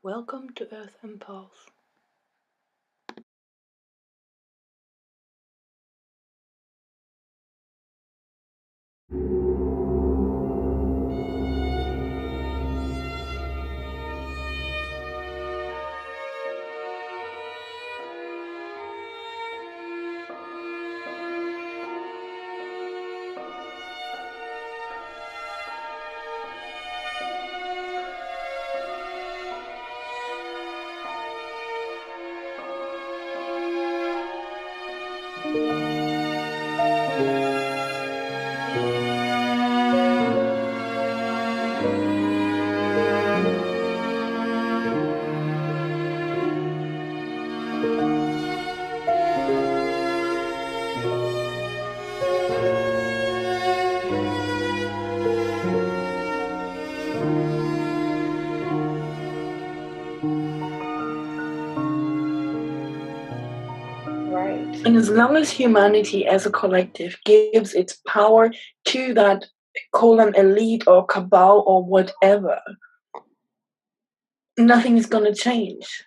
Welcome to Earth Empaths. And as long as humanity as a collective gives its power to that elite or cabal or whatever, nothing is going to change.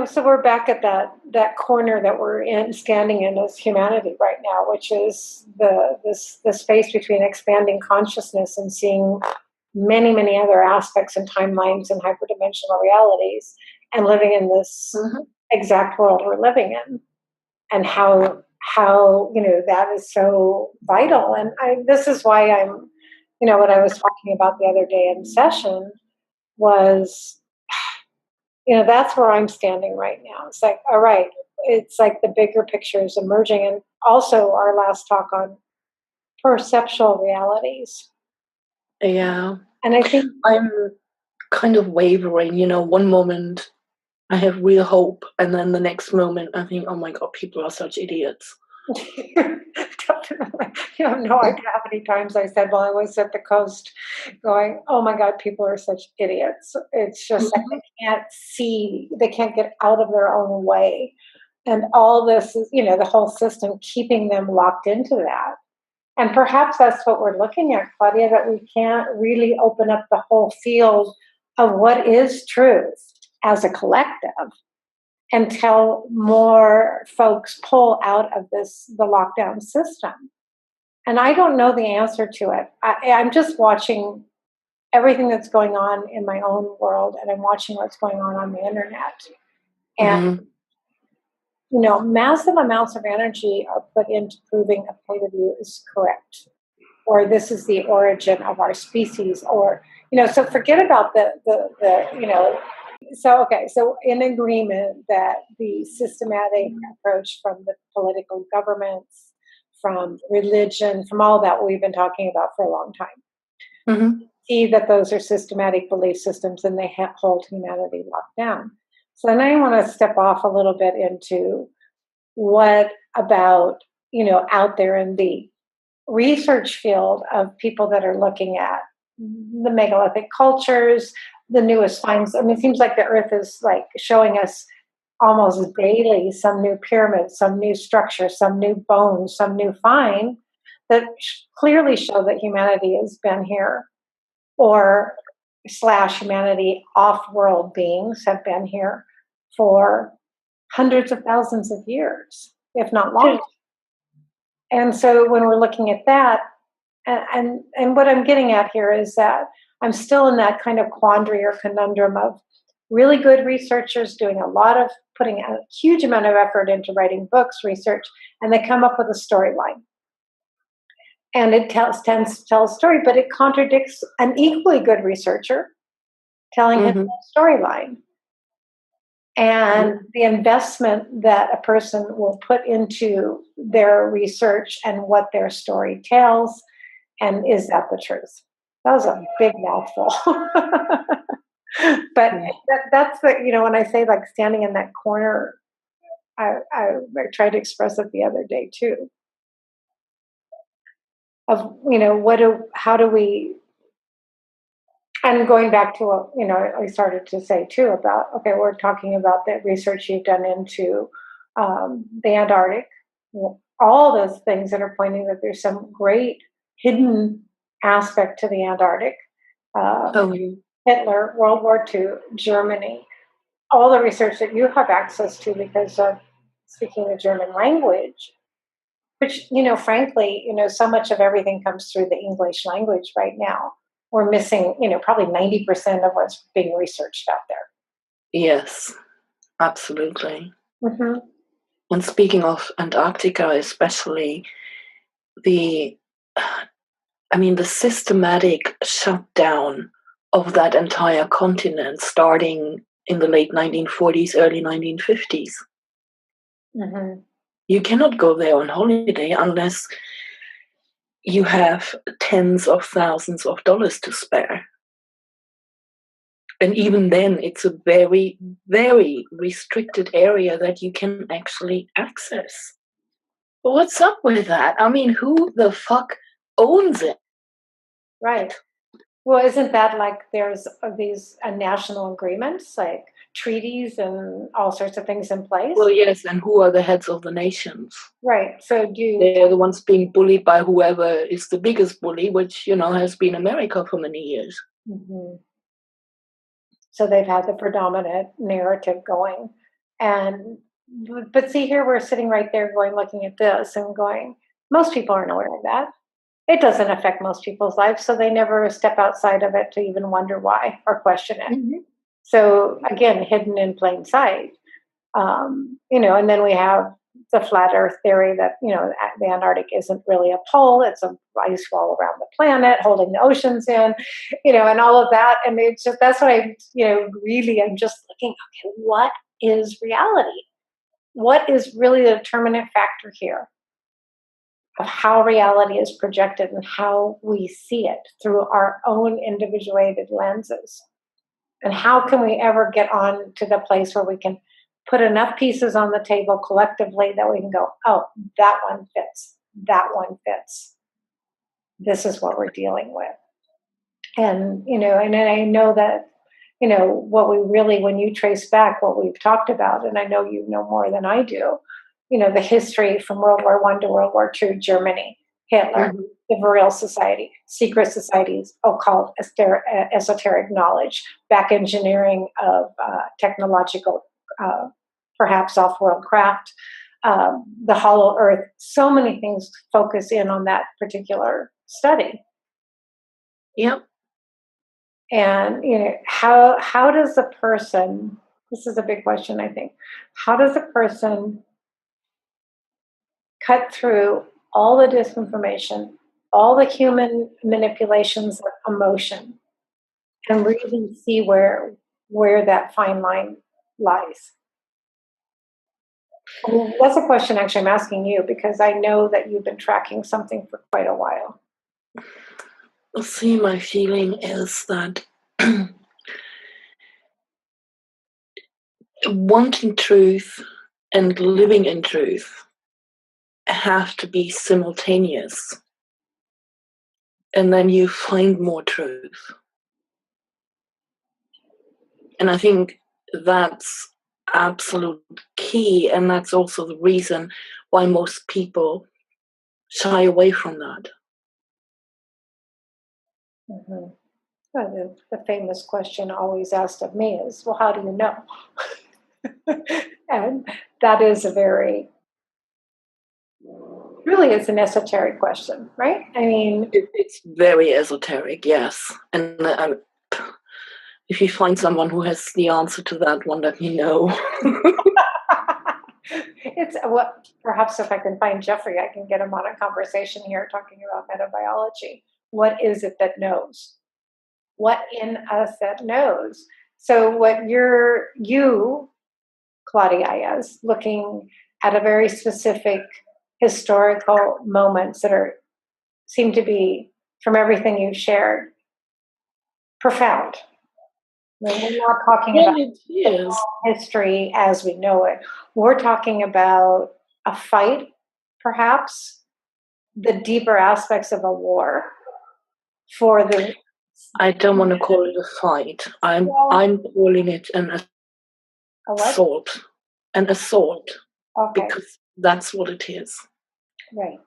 So we're back at that corner that we're standing in as humanity right now, which is the space between expanding consciousness and seeing many other aspects and timelines and hyperdimensional realities, and living in this exact world we're living in, and how that is so vital. And this is why I'm, what I was talking about the other day in session was, that's where I'm standing right now. It's like, all right, it's like the bigger picture is emerging. And also our last talk on perceptual realities. Yeah. And I think I'm kind of wavering, one moment I have real hope, and then the next moment I think, oh my God, people are such idiots. Definitely. You have no idea how many times I said while I was at the coast going, oh my God, people are such idiots. It's just like they can't get out of their own way. And all this is, the whole system keeping them locked into that. And perhaps that's what we're looking at, Claudia, that we can't really open up the whole field of what is truth as a collective until more folks pull out of the lockdown system. And I don't know the answer to it. I'm just watching everything that's going on in my own world, and I'm watching what's going on the internet. And, massive amounts of energy are put into proving a point of view is correct, or this is the origin of our species, or, so forget about so in agreement that the systematic approach from the political governments, from religion, from all that we've been talking about for a long time, see that those are systematic belief systems and they hold humanity locked down. So then I want to step off a little bit into what about, out there in the research field of people that are looking at the megalithic cultures, the newest finds. I mean, it seems like the Earth is like showing us almost daily some new pyramid, some new structure, some new bone, some new find that clearly show that humanity has been here, or / humanity off-world beings have been here for hundreds of thousands of years, if not longer. And so when we're looking at that, and what I'm getting at here is that I'm still in that kind of quandary or conundrum of really good researchers doing putting a huge amount of effort into writing books, research, and they come up with a storyline. And it tends to tell a story, but it contradicts an equally good researcher telling his storyline. And the investment that a person will put into their research and what their story tells, and is that the truth? That was a big mouthful. But that's when I say like standing in that corner, I tried to express it the other day too. Of, how do we, and going back to what, I started to say too about, okay, we're talking about the research you've done into the Antarctic, all those things that are pointing that there's some great hidden aspect to the Antarctic. Hitler, World War II, Germany, all the research that you have access to because of speaking the German language, which, frankly, so much of everything comes through the English language right now. We're missing, probably 90% of what's being researched out there. Yes, absolutely. Mm-hmm. And speaking of Antarctica, especially, the systematic shutdown of that entire continent starting in the late 1940s, early 1950s. Mm-hmm. You cannot go there on holiday unless you have tens of thousands of dollars to spare. And even then, it's a very, very restricted area that you can actually access. What's up with that? Who the fuck owns it? Right. Well, isn't that like there's these national agreements, like treaties and all sorts of things in place? Well, yes, and who are the heads of the nations? Right. So they're the ones being bullied by whoever is the biggest bully, which, has been America for many years. Mm-hmm. So they've had the predominant narrative going. But see, here we're sitting right there going, looking at this and going, most people aren't aware of that. It doesn't affect most people's lives, so they never step outside of it to even wonder why or question it. Mm-hmm. So again, hidden in plain sight. And then we have the flat Earth theory that the Antarctic isn't really a pole; it's a ice wall around the planet, holding the oceans in, and all of that. And it's just that's what I'm just looking. Okay, what is reality? What is really the determinant factor here of how reality is projected and how we see it through our own individuated lenses? And how can we ever get on to the place where we can put enough pieces on the table collectively that we can go, oh, that one fits, that one fits. This is what we're dealing with. And, and I know that, what we really, when you trace back what we've talked about, and I know you know more than I do, the history from World War I to World War II, Germany, Hitler, Mm-hmm. the Vril Society, secret societies, occult, esoteric knowledge, back engineering of technological, perhaps off-world craft, the hollow earth. So many things focus in on that particular study. Yep. And how does a person? This is a big question, I think. How does a person cut through all the disinformation, all the human manipulations of emotion, and really see where that fine line lies? That's a question actually I'm asking you because I know that you've been tracking something for quite a while. See, my feeling is that wanting truth and living in truth have to be simultaneous. And then you find more truth. And I think that's absolute key. And that's also the reason why most people shy away from that. Mm-hmm. Well, the famous question always asked of me is, well, how do you know? And that is really it's an esoteric question, right? I mean, it's very esoteric, yes. And if you find someone who has the answer to that one, let me know. It's what perhaps if I can find Jeffrey, I can get him on a conversation here talking about metabiology. What is it that knows? What in us that knows? So what you, Claudia, is looking at a very specific historical moments that seem to be, from everything you've shared, profound. I mean, we're not talking about history as we know it. We're talking about a fight, perhaps the deeper aspects of a war for the. I don't want to call it a fight. I'm calling it an assault. An assault. Okay. Because that's what it is. Right.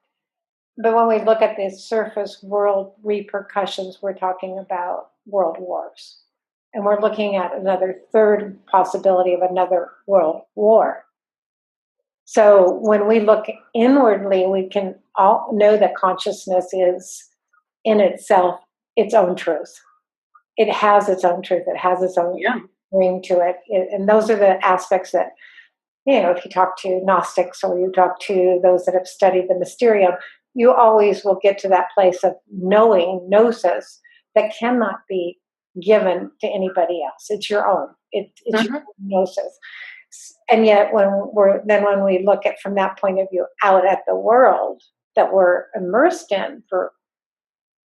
But when we look at the surface world repercussions, we're talking about world wars. And we're looking at another third possibility of another world war. So when we look inwardly, we can all know that consciousness is in itself its own truth. It has its own truth. It has its own ring to it. And those are the aspects that, if you talk to Gnostics or you talk to those that have studied the mysterium, you always will get to that place of knowing, gnosis, that cannot be given to anybody else. It's your own. It's your own gnosis. And yet when we look at from that point of view out at the world that we're immersed in for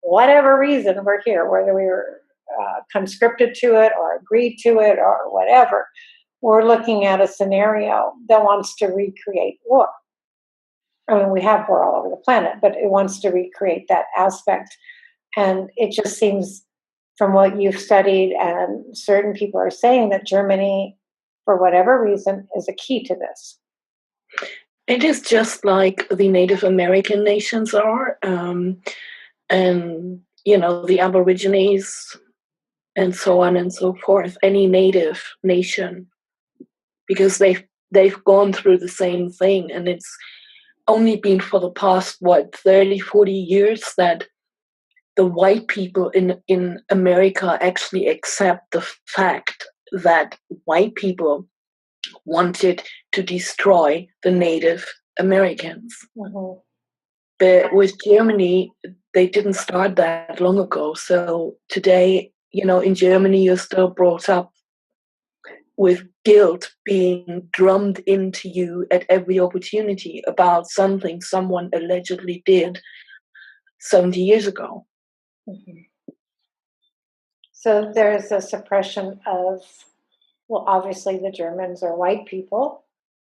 whatever reason we're here, whether we were conscripted to it or agreed to it or whatever, we're looking at a scenario that wants to recreate war. I mean, we have war all over the planet, but it wants to recreate that aspect. And it just seems, from what you've studied, and certain people are saying, that Germany, for whatever reason, is a key to this. It is just like the Native American nations are, and the Aborigines, and so on and so forth. Any native nation, because they've gone through the same thing, and it's only been for the past 30, 40 years that the white people in America actually accept the fact that white people wanted to destroy the Native Americans. Mm-hmm. But with Germany, they didn't start that long ago. So today, in Germany, you're still brought up with guilt being drummed into you at every opportunity about something someone allegedly did 70 years ago. Mm-hmm. So there's a suppression of, well, obviously the Germans are white people,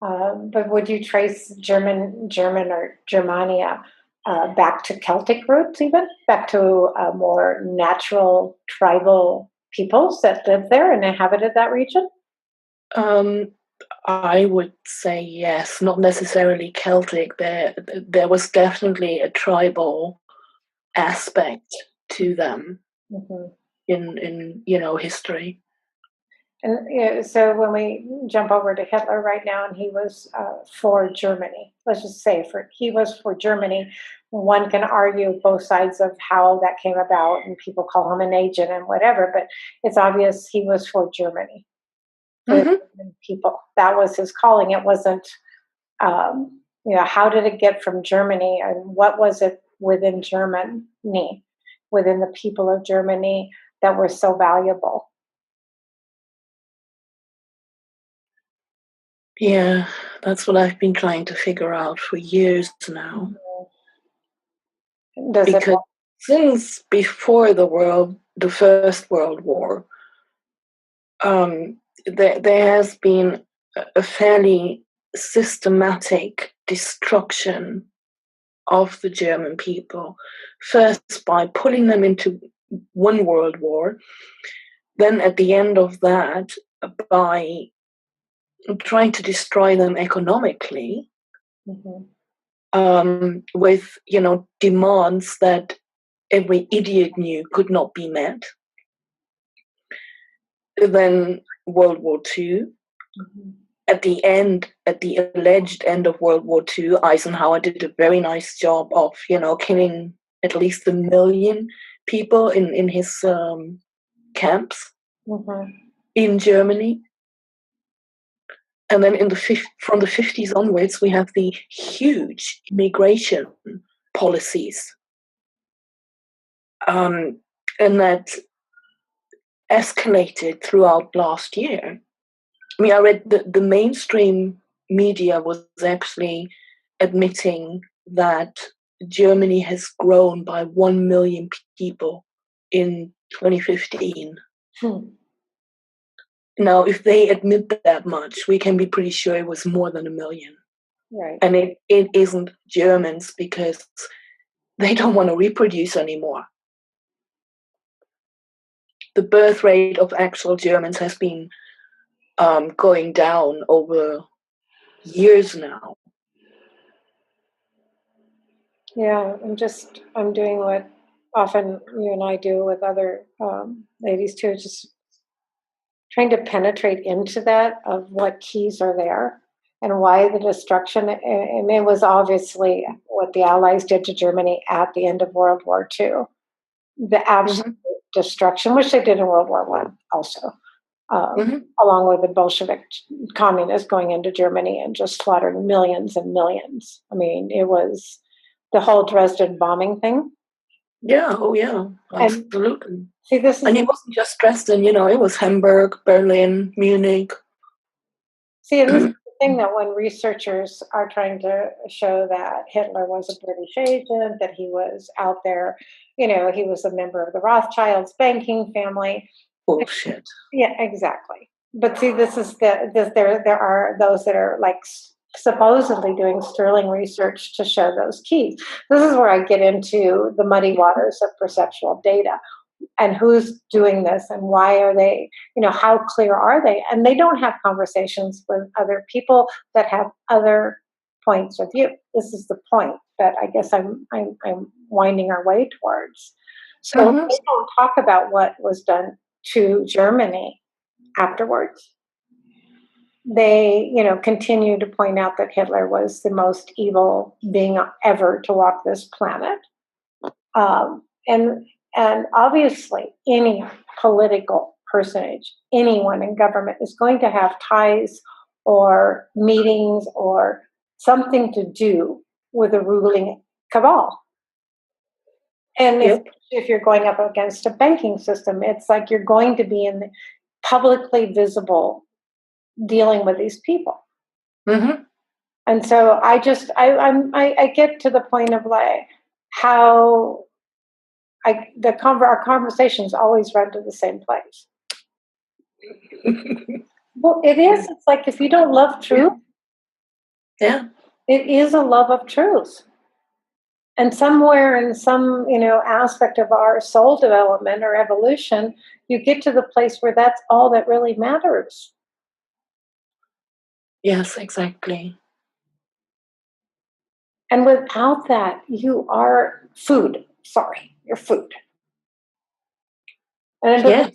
but would you trace German or Germania back to Celtic roots, even back to more natural tribal peoples that lived there and inhabited that region? I would say yes, not necessarily Celtic. There was definitely a tribal aspect to them in history. And so when we jump over to Hitler right now, and he was for Germany, let's just say he was for Germany. One can argue both sides of how that came about, and people call him an agent and whatever, but it's obvious he was for Germany. For people, that was his calling. It wasn't, how did it get from Germany, and what was it within Germany, within the people of Germany, that were so valuable? Yeah, that's what I've been trying to figure out for years now. Because since before the First World War, there has been a fairly systematic destruction of the German people. First by pulling them into one world war, then at the end of that, by trying to destroy them economically, with demands that every idiot knew could not be met. Then World War II. At the alleged end of World War II, Eisenhower did a very nice job of killing at least 1 million people in his camps in Germany. And then from the 50s onwards, we have the huge immigration policies. And that escalated throughout last year. I mean, I read the mainstream media was actually admitting that Germany has grown by 1 million people in 2015. Now, if they admit that much, we can be pretty sure it was more than 1 million. Right. And it isn't Germans because they don't want to reproduce anymore. The birth rate of actual Germans has been going down over years now. Yeah, I'm doing what often you and I do with other ladies too, just trying to penetrate into that of what keys are there and why the destruction. And it was obviously what the Allies did to Germany at the end of World War II. The absolute destruction, which they did in World War I also, along with the Bolshevik communists going into Germany and just slaughtering millions and millions. I mean, it was the whole Dresden bombing thing. Yeah, oh yeah, absolutely. And, see, this is, and it wasn't just Dresden, it was Hamburg, Berlin, Munich. See, and this is the thing that when researchers are trying to show that Hitler was a British agent, that he was out there, he was a member of the Rothschilds banking family. Bullshit. Yeah, exactly. But see, this is there are those that are like supposedly doing sterling research to show those keys. This is where I get into the muddy waters of perceptual data. And who's doing this and why are they, how clear are they? And they don't have conversations with other people that have other points of view. This is the point that I guess I'm winding our way towards. So they don't talk about what was done to Germany afterwards. They, continue to point out that Hitler was the most evil being ever to walk this planet. And obviously, any political personage, anyone in government is going to have ties or meetings or something to do with a ruling cabal. And if you're going up against a banking system, it's like you're going to be in the publicly visible dealing with these people. And so I get to the point of like how our conversations always run to the same place. Well, it is. It's like if you don't love truth, it is a love of truth. And somewhere in some, aspect of our soul development or evolution, you get to the place where that's all that really matters. Yes, exactly. And without that, you are food. Sorry, you're food. And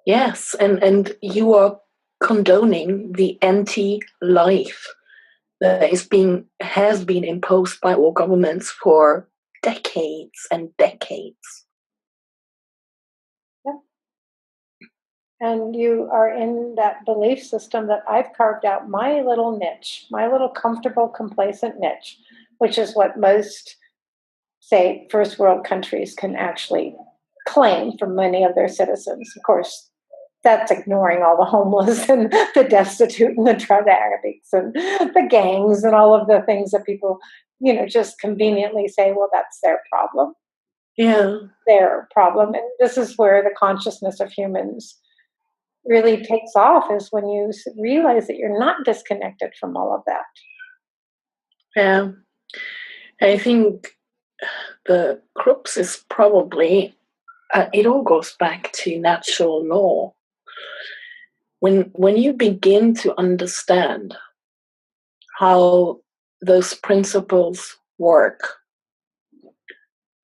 yes, and you are condoning the anti-life that has been imposed by all governments for decades and decades. Yeah. And you are in that belief system that I've carved out my little niche, my little comfortable, complacent niche, which is what most, say, first world countries can actually claim for many of their citizens. Of course, that's ignoring all the homeless and the destitute and the drug addicts and the gangs and all of the things that people, just conveniently say, well, that's their problem. Yeah. Their problem. And this is where the consciousness of humans really takes off, is when you realize that you're not disconnected from all of that. Yeah. I think the crux is probably, it all goes back to natural law. When you begin to understand how those principles work,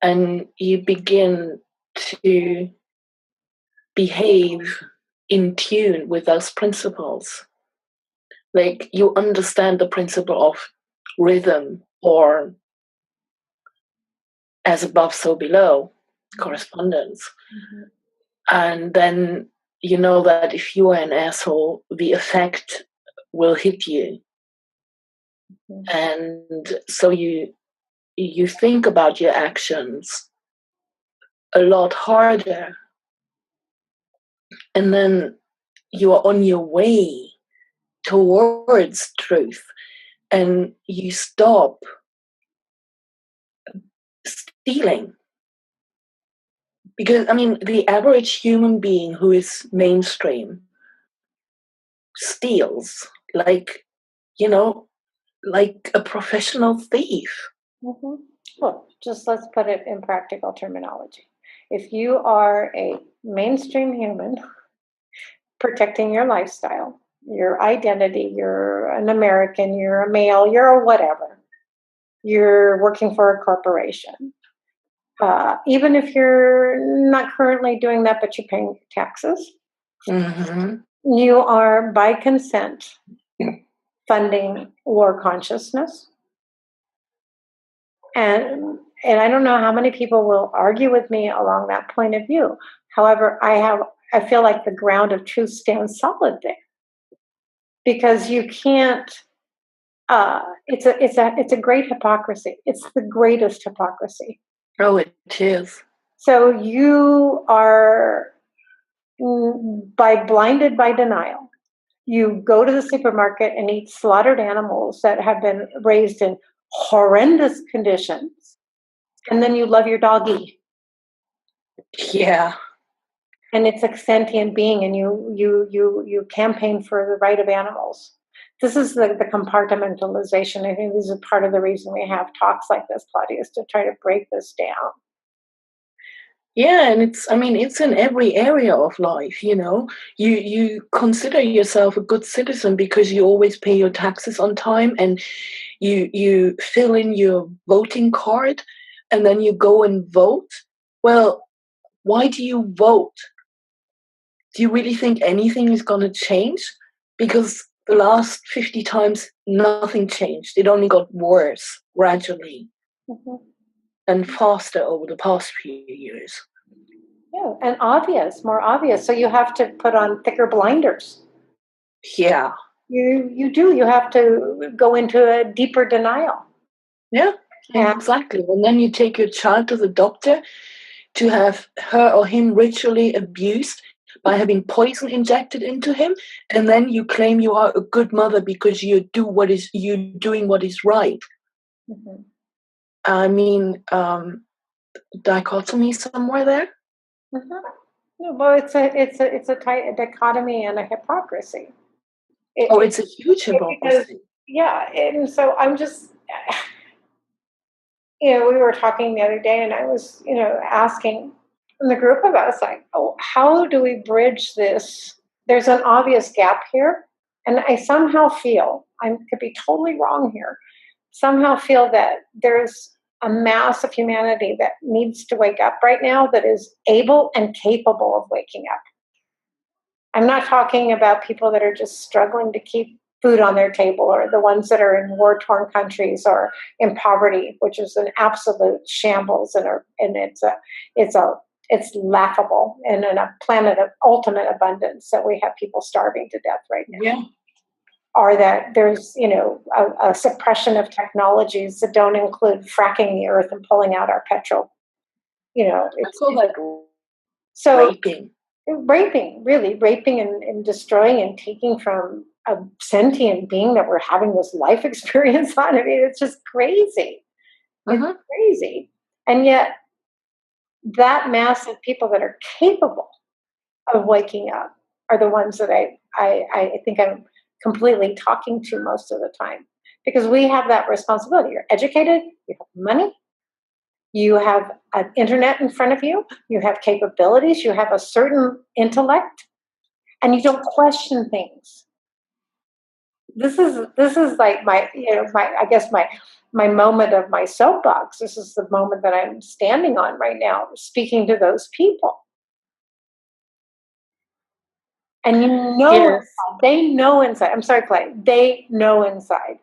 and you begin to behave in tune with those principles, like you understand the principle of rhythm, or as above, so below, correspondence. And then you know that if you are an asshole, the effect will hit you. And so you think about your actions a lot harder, and then you are on your way towards truth, and you stop stealing. Because, the average human being who is mainstream steals like a professional thief. Well, just let's put it in practical terminology. If you are a mainstream human protecting your lifestyle, your identity, you're an American, you're a male, you're a whatever, you're working for a corporation, even if you're not currently doing that, but you're paying taxes, You are, by consent, funding war consciousness. And I don't know how many people will argue with me along that point of view. However, I feel like the ground of truth stands solid there, because you can't. It's a great hypocrisy. It's the greatest hypocrisy. Oh, it is. So you are, blinded by denial, you go to the supermarket and eat slaughtered animals that have been raised in horrendous conditions, and then you love your doggy. Yeah. And it's a sentient being, and you campaign for the right of animals. This is the compartmentalization. I think this is part of the reason we have talks like this, Claudia, is to try to break this down. Yeah, and it's in every area of life, You consider yourself a good citizen because you always pay your taxes on time, and you fill in your voting card, and then you go and vote. Well, why do you vote? Do you really think anything is going to change? Because the last 50 times, nothing changed. It only got worse gradually and faster over the past few years. Yeah, and more obvious. So you have to put on thicker blinders. Yeah. You do. You have to go into a deeper denial. Yeah, exactly. And then you take your child to the doctor to have her or him ritually abused by having poison injected into him, and then you claim you are a good mother because you're doing what is right. Mm-hmm. I mean, dichotomy somewhere there. Mm-hmm. No, well, it's a dichotomy and a hypocrisy. It's a huge hypocrisy. Yeah, and so I'm just, we were talking the other day, and I was, asking in the group of us, like, oh, how do we bridge this? There's an obvious gap here, and I somehow feel, I could be totally wrong here, somehow feel that there's a mass of humanity that needs to wake up right now, that is able and capable of waking up. I'm not talking about people that are just struggling to keep food on their table, or the ones that are in war-torn countries or in poverty, which is an absolute shambles, and it's laughable in a planet of ultimate abundance that we have people starving to death right now. Yeah. Or that there's, a suppression of technologies that don't include fracking the earth and pulling out our petrol. It's all that raping and destroying and taking from a sentient being that we're having this life experience on. I mean, it's just crazy. It's crazy. And yet that mass of people that are capable of waking up are the ones that I think I'm completely talking to most of the time, because we have that responsibility. You're educated, you have money, you have an internet in front of you, you have capabilities, you have a certain intellect, and you don't question things. This is like my moment of my soapbox. This is the moment that I'm standing on right now, speaking to those people. And yes. They know inside. I'm sorry, Clay. They know inside.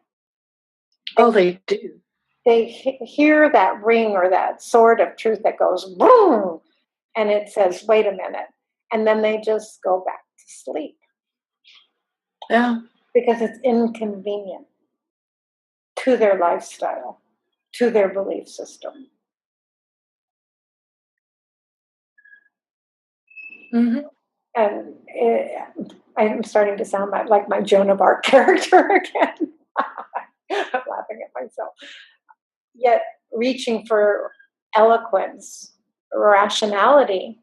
They do. They hear that ring or that sword of truth that goes boom, and it says, "Wait a minute," and then they just go back to sleep. Yeah, because it's inconvenient to their lifestyle, to their belief system. Mm-hmm. And I'm starting to sound like my Joan of Arc character again. I'm laughing at myself. Yet reaching for eloquence, rationality,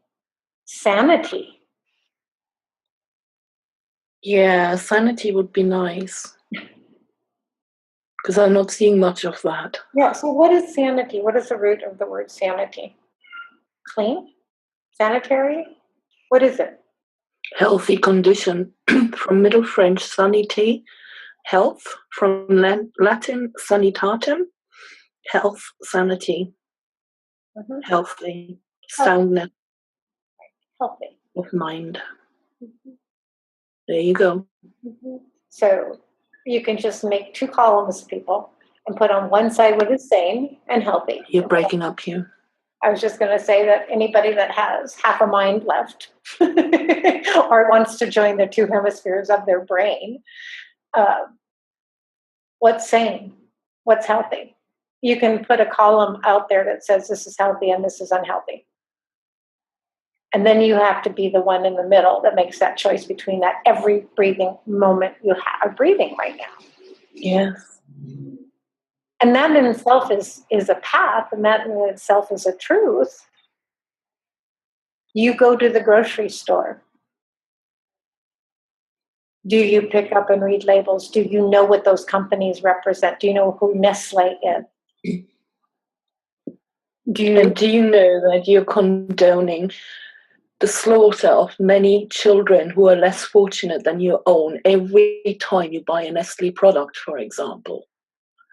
sanity. Yeah, sanity would be nice. Because I'm not seeing much of that. Yeah, so what is sanity? What is the root of the word sanity? Clean? Sanitary? What is it? Healthy condition, from Middle French sanité, health, from Latin sanitatem, health, sanity, healthy, soundness healthy of mind. Mm-hmm. There you go. So you can just make 2 columns of people and put on one side what is sane and healthy. You're breaking up here. I was just going to say that anybody that has half a mind left or wants to join the 2 hemispheres of their brain, what's sane? What's healthy? You can put a column out there that says this is healthy and this is unhealthy. And then you have to be the one in the middle that makes that choice between that every breathing moment you are breathing right now. Yes. And that in itself is a path, and that in itself is a truth. You go to the grocery store. Do you pick up and read labels? Do you know what those companies represent? Do you know who Nestle is? Do you know that you're condoning the slaughter of many children who are less fortunate than your own every time you buy a Nestle product, for example?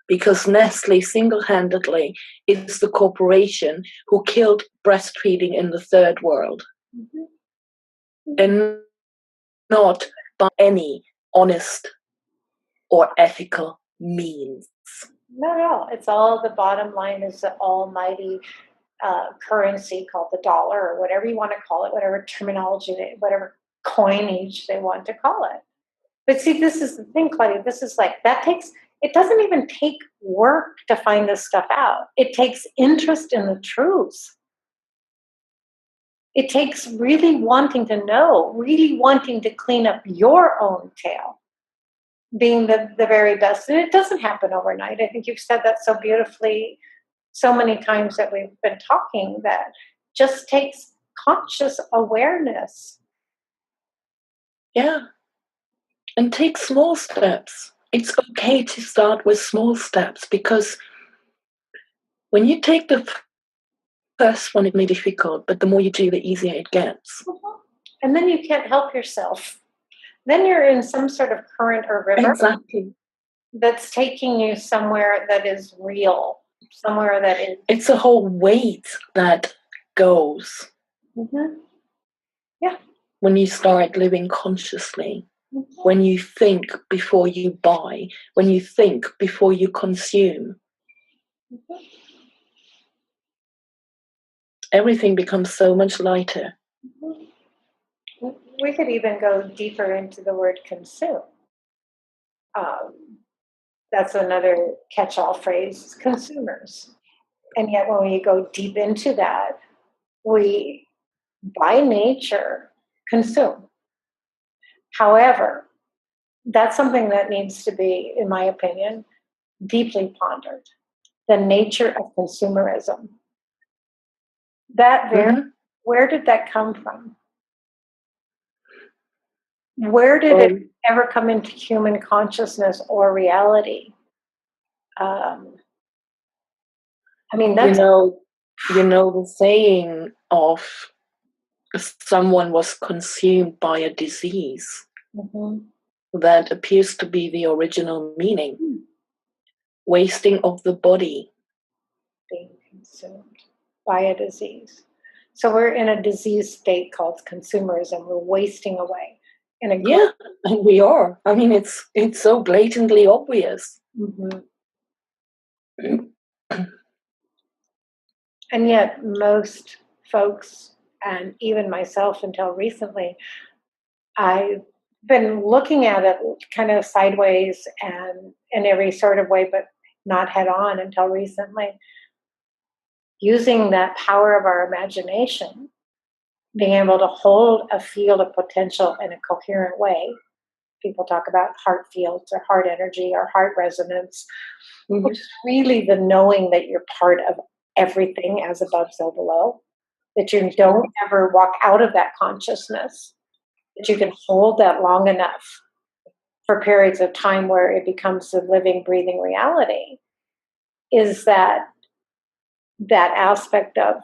Because Nestle single-handedly is the corporation who killed breastfeeding in the third world. And not by any honest or ethical means. Not at all. It's all the bottom line is the almighty currency called the dollar, or whatever you want to call it, whatever terminology, whatever coinage they want to call it. But see, this is the thing, Claudia. This is like, it doesn't even take work to find this stuff out. It takes interest in the truth. It takes really wanting to know, really wanting to clean up your own tail, being the very best. And it doesn't happen overnight. I think you've said that so beautifully so many times that we've been talking, that just takes conscious awareness. Yeah. And take small steps. It's okay to start with small steps, because when you take the first one, it may be difficult, but the more you do, the easier it gets. And then you can't help yourself. Then you're in some sort of current or river. Exactly. That's taking you somewhere that is real, somewhere that is... It's a whole weight that goes. Yeah. When you start living consciously, when you think before you buy, when you think before you consume, everything becomes so much lighter. We could even go deeper into the word consume. That's another catch-all phrase, consumers. And yet when we go deep into that, we, by nature, consume. However, that's something that needs to be, in my opinion, deeply pondered. The nature of consumerism. Where did that come from? Where did it ever come into human consciousness or reality? I mean, that's... You know the saying of someone was consumed by a disease. That appears to be the original meaning. Wasting of the body. Being consumed by a disease. So we're in a disease state called consumerism. We're wasting away. Yeah, and we are. I mean, it's so blatantly obvious. And yet most folks, and even myself until recently, I've been looking at it kind of sideways and in every sort of way, but not head on until recently. Using that power of our imagination, being able to hold a field of potential in a coherent way. People talk about heart fields or heart energy or heart resonance, which is really the knowing that you're part of everything as above, so below, that you don't ever walk out of that consciousness, that you can hold that long enough for periods of time where it becomes a living, breathing reality, is that aspect of,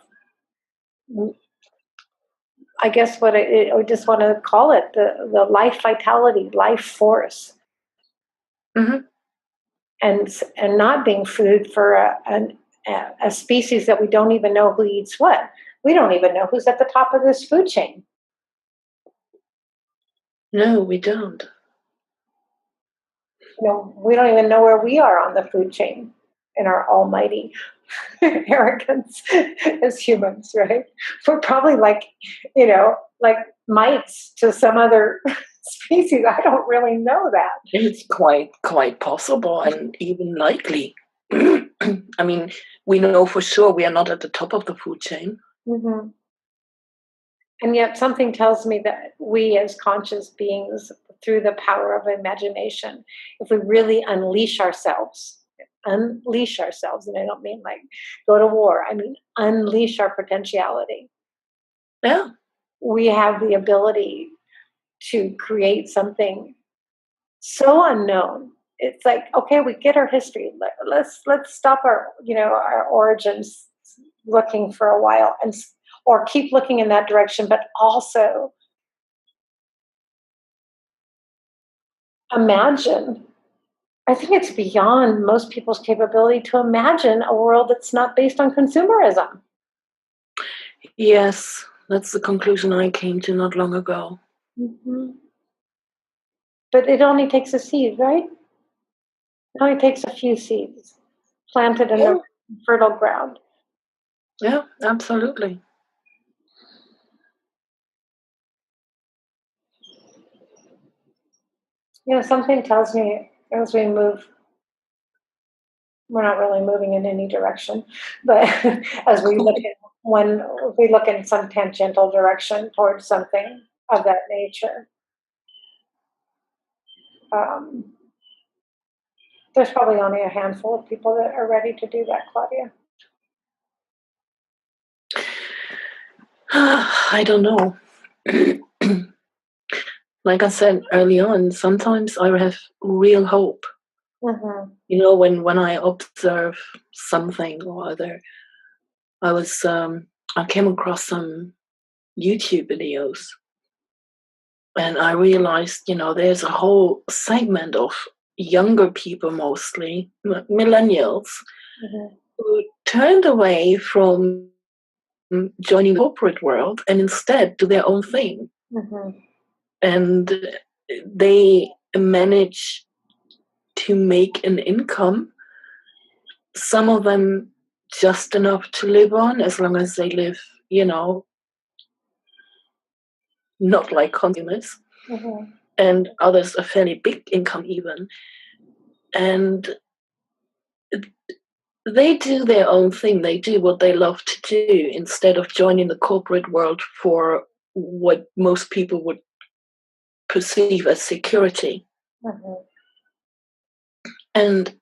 I guess what I just want to call it, the life vitality, life force. And not being food for a species that we don't even know who eats what. We don't even know who's at the top of this food chain. No, we don't. We don't even know where we are on the food chain in our almighty arrogance as humans, right? We're probably like mites to some other species. I don't really know that. It's quite possible and even likely. I mean, we know for sure we are not at the top of the food chain. Mm-hmm. And yet something tells me that we as conscious beings, through the power of imagination, if we really unleash ourselves, and I don't mean like go to war, I mean unleash our potentiality. Yeah. We have the ability to create something so unknown. It's like, okay, we get our history. Let's stop our origins looking for a while or keep looking in that direction, but also imagine. I think it's beyond most people's capability to imagine a world that's not based on consumerism. Yes, that's the conclusion I came to not long ago. Mm-hmm. But it only takes a seed, right? It only takes a few seeds planted in the fertile ground. Yeah, absolutely. Something tells me as we move, we're not really moving in any direction, but as we look in some tangential direction towards something of that nature, there's probably only a handful of people that are ready to do that, Claudia. I don't know. Like I said early on, sometimes I have real hope. Mm-hmm. When I observe something or other, I came across some YouTube videos, and I realized, there's a whole segment of younger people, mostly millennials, Mm-hmm. who turned away from joining the corporate world and instead do their own thing. Mm-hmm. And they manage to make an income, some of them just enough to live on, as long as they live, not like consumers, Mm-hmm. and others a fairly big income even. And they do their own thing. They do what they love to do instead of joining the corporate world for what most people would perceive as security. Mm-hmm. And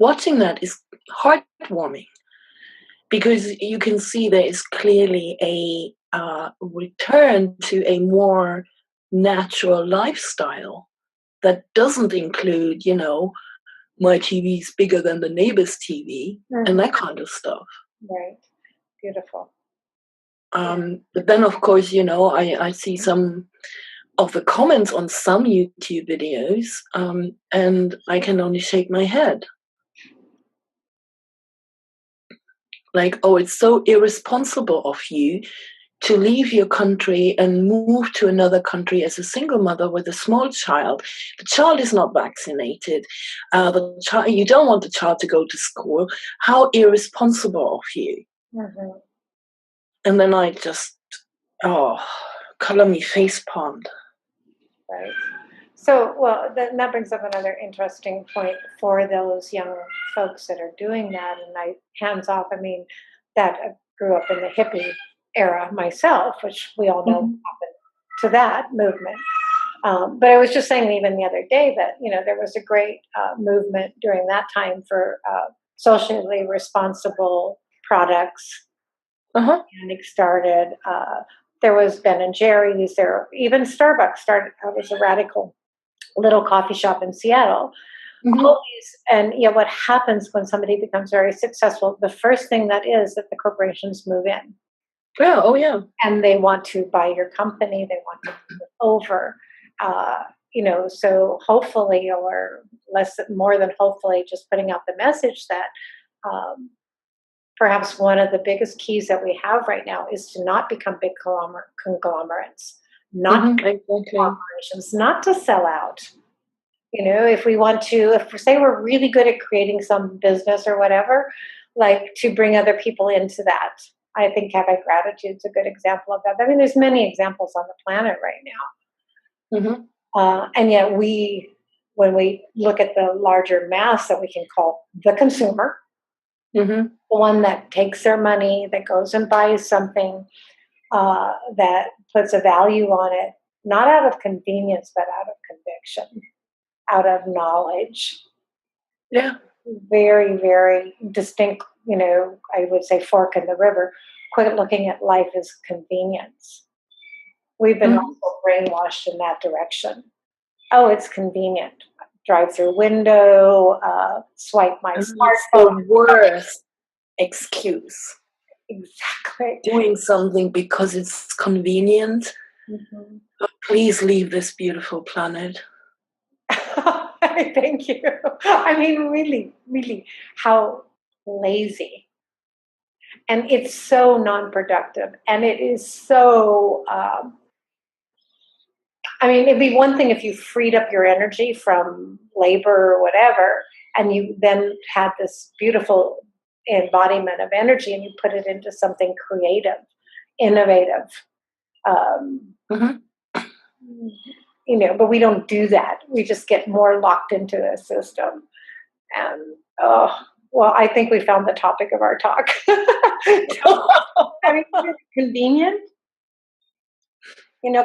watching that is heartwarming, because you can see there is clearly a return to a more natural lifestyle that doesn't include, my TV is bigger than the neighbor's TV, Mm-hmm. and that kind of stuff. Right. Beautiful. But then, of course, I see some of the comments on some YouTube videos, and I can only shake my head. Like, oh, it's so irresponsible of you to leave your country and move to another country as a single mother with a small child. The child is not vaccinated. You don't want the child to go to school. How irresponsible of you. Mm-hmm. And then I just, color me face palmed. Right. So, well, that brings up another interesting point for those young folks that are doing that. And hands off, I mean, that I grew up in the hippie era myself, which we all know happened to that movement. But I was just saying even the other day that, there was a great movement during that time for socially responsible products. Uh-huh. And it started, there was Ben and Jerry's, even Starbucks started, was a radical little coffee shop in Seattle. Mm-hmm. All these, and what happens when somebody becomes very successful? The first thing that the corporations move in. Yeah, oh yeah. And they want to buy your company. They want to move it over. So hopefully, or more than hopefully, just putting out the message that perhaps one of the biggest keys that we have right now is to not become big conglomerates, not exactly. operations, not to sell out. If we want to, if we say we're really good at creating some business or whatever, like to bring other people into that. I think Habit Gratitude is a good example of that. I mean, there's many examples on the planet right now. And yet when we look at the larger mass that we can call the consumer, the one that takes their money, that goes and buys something, that puts a value on it, not out of convenience, but out of conviction, out of knowledge. Yeah. Very, very distinct, I would say fork in the river. Quit looking at life as convenience. We've been also brainwashed in that direction. Oh, it's convenient. Drive through window, swipe my smartphone. The worst excuse. Exactly. Doing something because it's convenient. Please leave this beautiful planet. Thank you. I mean, really, really, how lazy. And it's so non-productive. And it is so, it'd be one thing if you freed up your energy from labor or whatever, and you then had this beautiful embodiment of energy and you put it into something creative, innovative. But we don't do that. We just get more locked into the system. And, I think we found the topic of our talk. Convenient.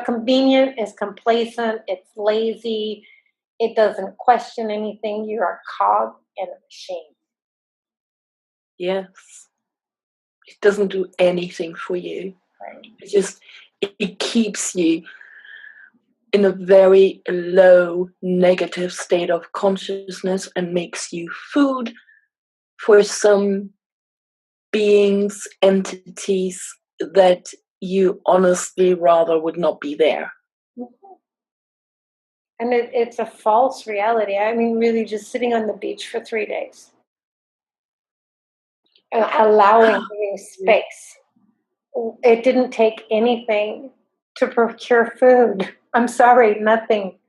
Convenient is complacent. It's lazy. It doesn't question anything. You're a cog in a machine. Yes. It doesn't do anything for you. Right. It keeps you in a very low negative state of consciousness and makes you food for some beings, entities that you honestly rather would not be there. And it's a false reality. I mean, really just sitting on the beach for 3 days. Allowing space. It didn't take anything to procure food. I'm sorry, nothing.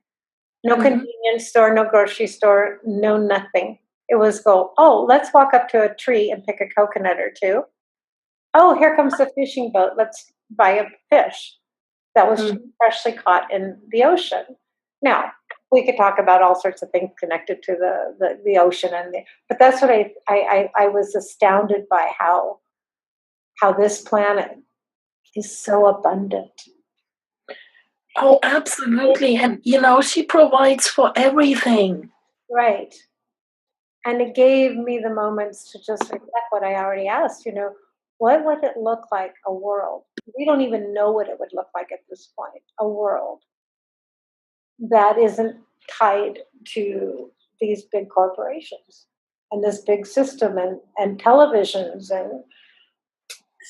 No convenience store, no grocery store, no nothing. It was let's walk up to a tree and pick a coconut or two. Oh, here comes the fishing boat. Let's buy a fish that was freshly caught in the ocean. Now, we could talk about all sorts of things connected to the ocean, but that's what I was astounded by how this planet is so abundant. Oh, absolutely. And, she provides for everything. Right. And it gave me the moments to just reflect what I already asked, what would it look like, a world? We don't even know what it would look like at this point, a world that isn't tied to these big corporations and this big system and televisions and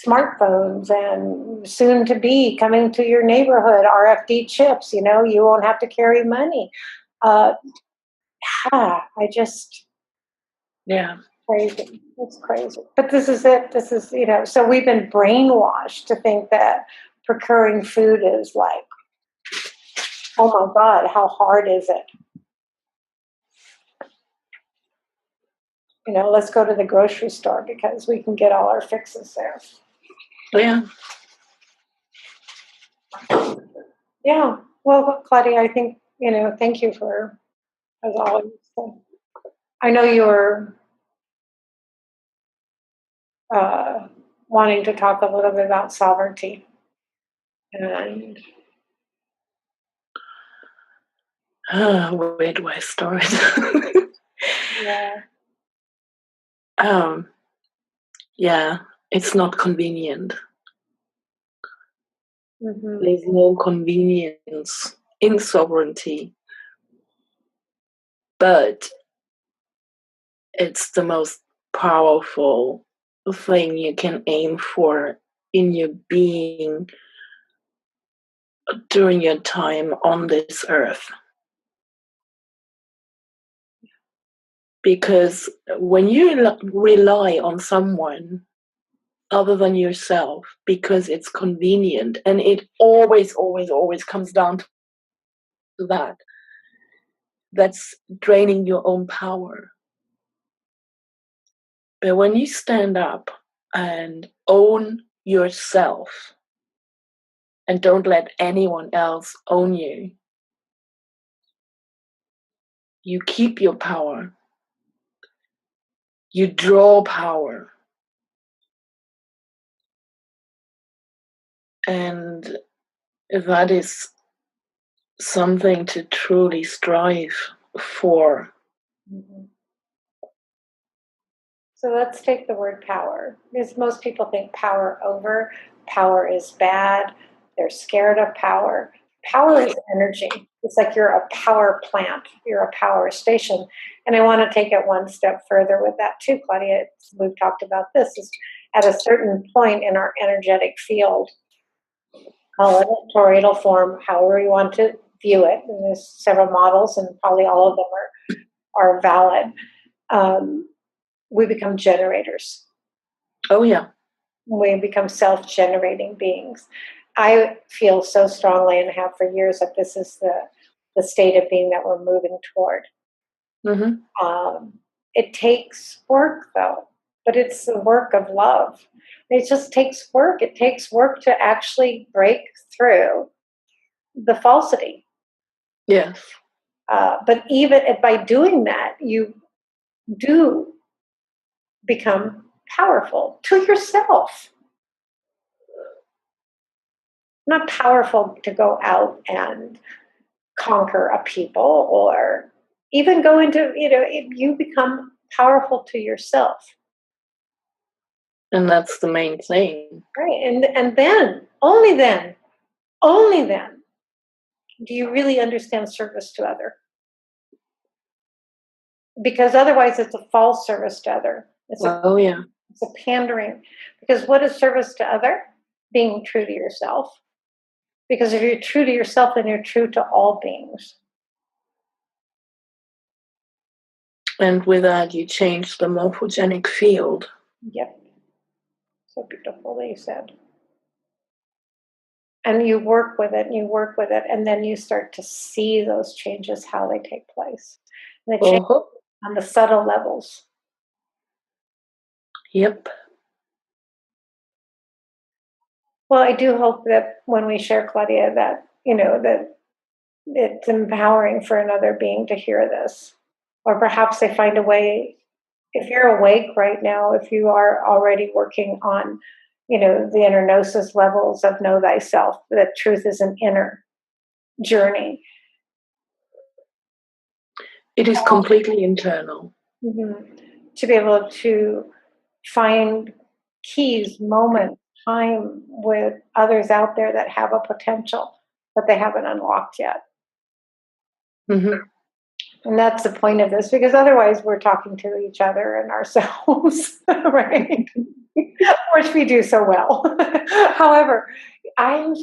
smartphones and soon to be coming to your neighborhood, RFD chips, you won't have to carry money. Crazy. It's crazy. But this is it. This is, so we've been brainwashed to think that procuring food is like, oh my God, how hard is it? Let's go to the grocery store because we can get all our fixes there. Yeah. Yeah. Well, Claudia, I think, thank you for, as always. I know you're wanting to talk a little bit about sovereignty. And where do I start? Yeah, it's not convenient. There's no convenience in sovereignty, but it's the most powerful thing you can aim for in your being during your time on this earth. Because when you rely on someone other than yourself because it's convenient. And it always, always, always comes down to that. That's draining your own power. But when you stand up and own yourself and don't let anyone else own you, you keep your power. You draw power. And that is something to truly strive for. Mm-hmm. So let's take the word power, because most people think power over. Power is bad. They're scared of power. Power is energy. It's like you're a power plant. You're a power station. And I want to take it one step further with that too, Claudia. We've talked about this. Is at a certain point in our energetic field, call it a toroidal form, however you want to view it. And there's several models, and probably all of them are valid. We become generators. Oh, yeah. We become self-generating beings. I feel so strongly, and have for years, that this is the state of being that we're moving toward. Mm-hmm. It takes work, though, but it's the work of love. It just takes work. It takes work to actually break through the falsity. Yes. But even by doing that, you do become powerful to yourself. Not powerful to go out and conquer a people, or even go into, you become powerful to yourself. And that's the main thing. Right. And then, only then, do you really understand service to other. Because otherwise it's a false service to other. It's a pandering. Because what is service to other? Being true to yourself. Because if you're true to yourself, then you're true to all beings. And with that, you change the morphogenic field. Yep. So beautifully said. And you work with it, and then you start to see those changes, how they take place. And they change on the subtle levels. Yep. Well, I do hope that when we share, Claudia, that, that it's empowering for another being to hear this. Or perhaps they find a way, if you're awake right now, if you are already working on, the inner gnosis levels of know thyself, that truth is an inner journey. It is completely internal. Mm-hmm. To be able to find keys, moments, time with others out there that have a potential that they haven't unlocked yet. Mm-hmm. And that's the point of this, because otherwise we're talking to each other and ourselves, right? Which we do so well. However, I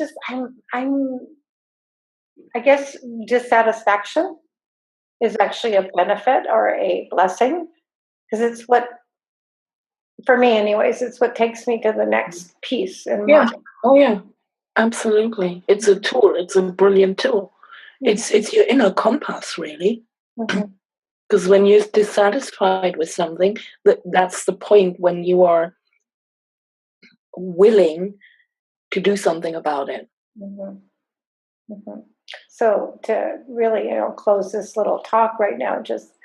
guess dissatisfaction is actually a benefit or a blessing, because it's what, for me anyways, it's what takes me to the next piece in mind. Oh yeah, absolutely. It's a tool. It's a brilliant tool. Mm-hmm. It's your inner compass, really. Because when you're dissatisfied with something, that's the point when you are willing to do something about it. So to really, close this little talk right now, just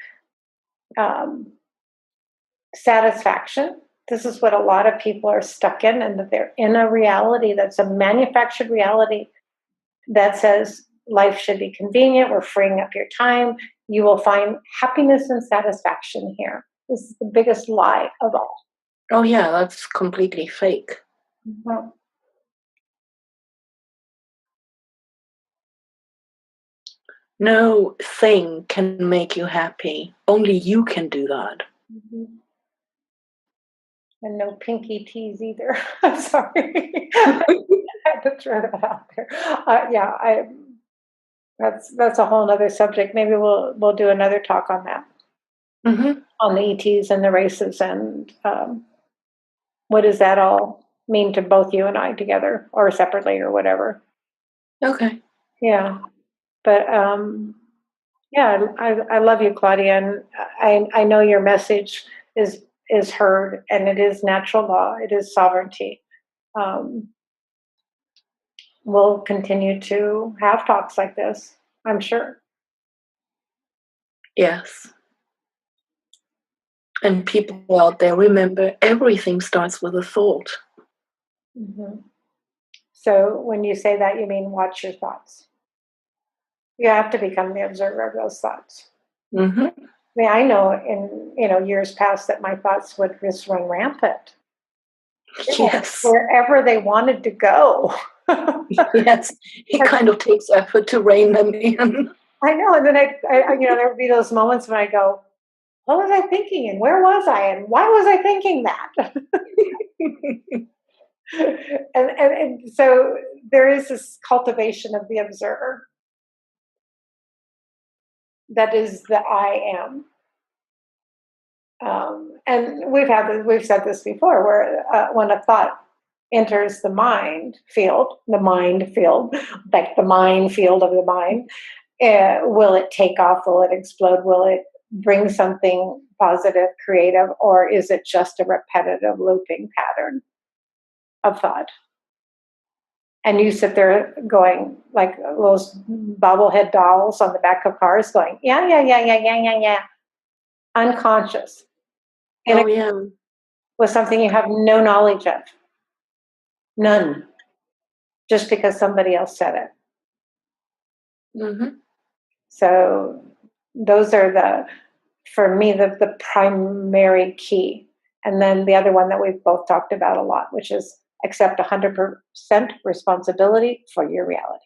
satisfaction. This is what a lot of people are stuck in, and that they're in a reality that's a manufactured reality that says life should be convenient. We're freeing up your time. You will find happiness and satisfaction here. This is the biggest lie of all. Oh yeah, that's completely fake. Mm-hmm. No thing can make you happy. Only you can do that. Mm-hmm. And no pinky teas either. I'm sorry. I had to throw that out there. That's a whole other subject. Maybe we'll do another talk on that. On the ETs and the races, and What does that all mean to both you and I together, or separately, or whatever? Okay. Yeah. But yeah, I love you, Claudia, and I know your message is heard, and it is natural law. It is sovereignty. Um, we'll continue to have talks like this, I'm sure. Yes. And people out there, remember, everything starts with a thought. Mm-hmm. So when you say that, you mean watch your thoughts. You have to become the observer of those thoughts. Mm-hmm. I mean, I know in years past that my thoughts would just run rampant. Yes. Wherever they wanted to go. Yes. It kind of takes effort to rein them in. I know. And then I there would be those moments when I go, what was I thinking? And where was I? And why was I thinking that? and so there is this cultivation of the observer. That is the I am. And we've said this before, where when a thought enters the mind field, like the minefield of the mind, will it take off? Will it explode? Will it bring something positive, creative, or is it just a repetitive looping pattern of thought? And you sit there going like those bobblehead dolls on the back of cars going, yeah, yeah, yeah, yeah, yeah, yeah, yeah. Unconscious. Oh, yeah. With something you have no knowledge of. None. Just because somebody else said it. Mm-hmm. So those are for me, the primary key. And then the other one that we've both talked about a lot, which is accept 100% responsibility for your reality.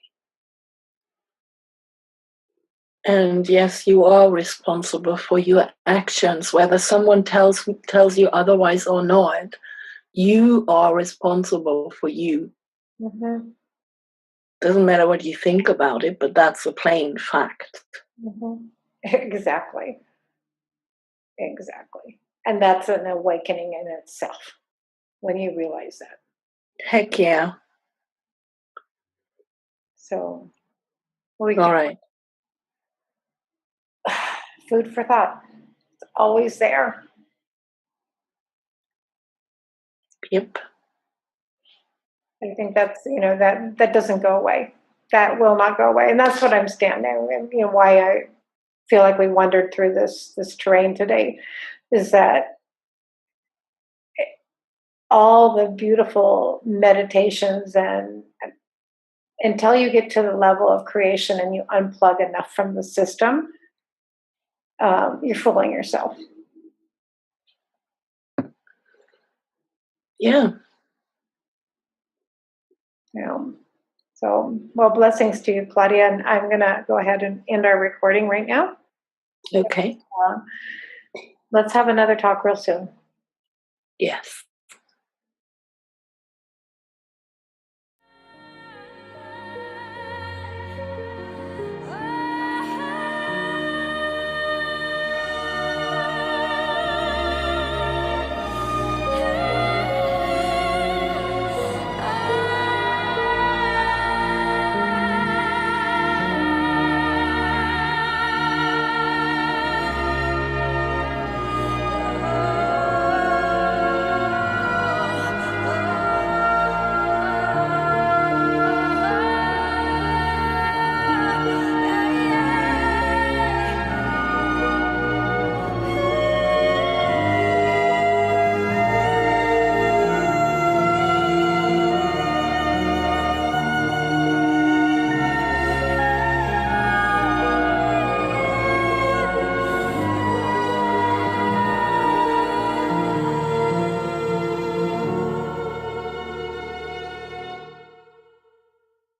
And yes, you are responsible for your actions, whether someone tells you otherwise or not. You are responsible for you. Mm-hmm. Doesn't matter what you think about it, but that's a plain fact. Mm-hmm. Exactly. And that's an awakening in itself when you realize that. Heck yeah. So, all right. Food for thought. It's always there. Yep. I think that's, that doesn't go away. That will not go away. And that's what I'm standing, and why I feel like we wandered through this terrain today, is that all the beautiful meditations, and until you get to the level of creation and you unplug enough from the system, you're fooling yourself. Yeah. So, well, blessings to you, Claudia. And I'm going to go ahead and end our recording right now. Okay. Let's have another talk real soon. Yes.